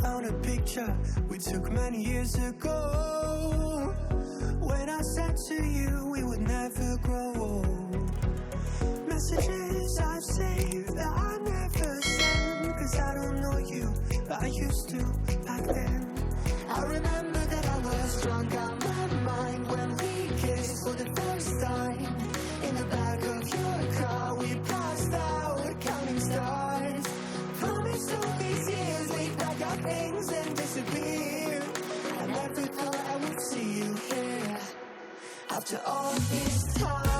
found a picture we took many years ago, when I said to you we would never grow old. Messages I've saved that I never send, 'cause I don't know you, but I used to back then. I remember that I was drunk out my mind when we kissed for the first time. In the back of your car we passed out counting stars. Promised all these years we'd pack our things and disappear. I never thought I would see you here after all this time.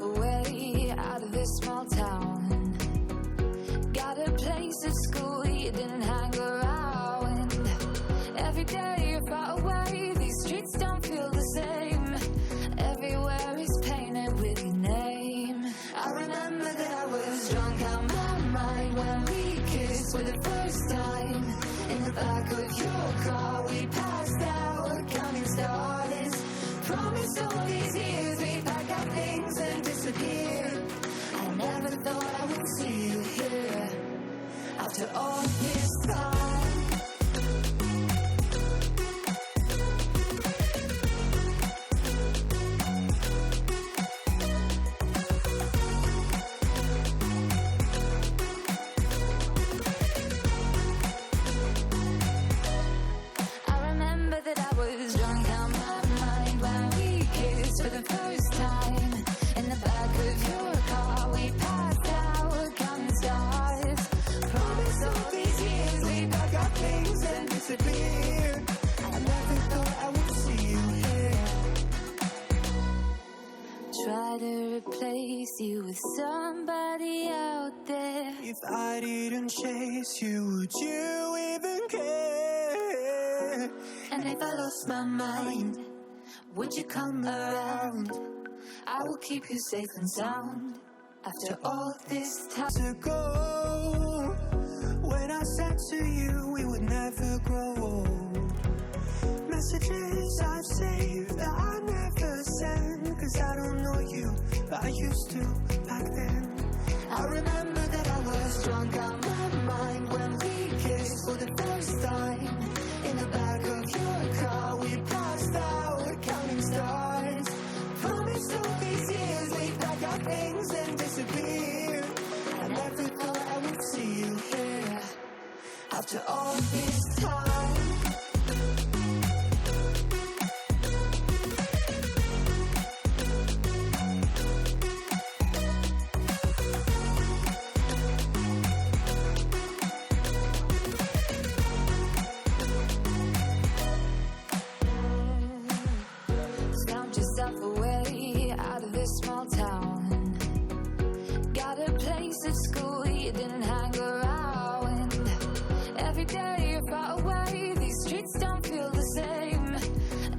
Away out of this small town, got a place at school you didn't hang around. Every day you're far away, these streets don't feel the same. Everywhere is painted with your name. I remember that I was drunk out my mind when we kissed for the first time. In the back of your car we passed out counting stars. Promised all these years we'd pack our things and disappear. I never thought I would see you here after all this time. I remember that I was drunk out my mind when we kissed for the first time. In the back of your car we passed out counting stars. Promised all these years we'd pack our things and disappear. I never thought I would see you here. Try to replace you with somebody out there. If I didn't chase you, would you even care? And if I lost my mind, would you come around? I will keep you safe and sound after all this time ago, when I said to you we would never grow old. Messages I've saved that I never send, 'cause I don't know you, but I used to back then. I remember that I was drunk out my mind when we kissed for the first time. In the back of your car we passed out counting stars. Promised all these years we'd pack our things and disappear. I never thought I would see you here after all this time. Away out of this small town, got a place at school you didn't hang around. Every day you're far away, these streets don't feel the same.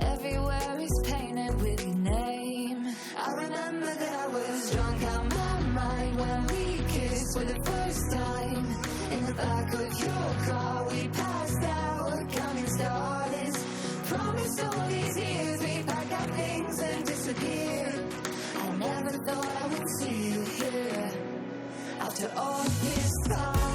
Everywhere is painted with your name. I remember that I was drunk out my mind when we kissed for the first time. In the back of your car we passed out counting stars. Promised all these years we'd pack our things and disappear. I never thought I would see you here after all this time.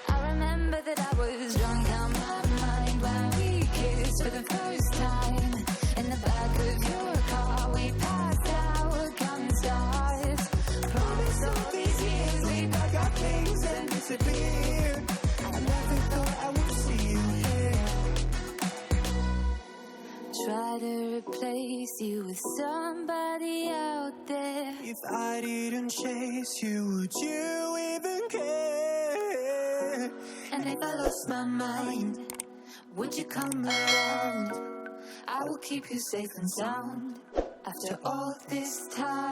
I remember that I was drunk out my mind when we kissed for the first time. In the back of your car we passed out counting stars. Promised all these years we'd pack our things and disappear. I never thought I would see you here. Try to replace you with somebody out there. If I didn't chase you, would you even care? And if I lost my mind, would you come around? I will keep you safe and sound after all this time.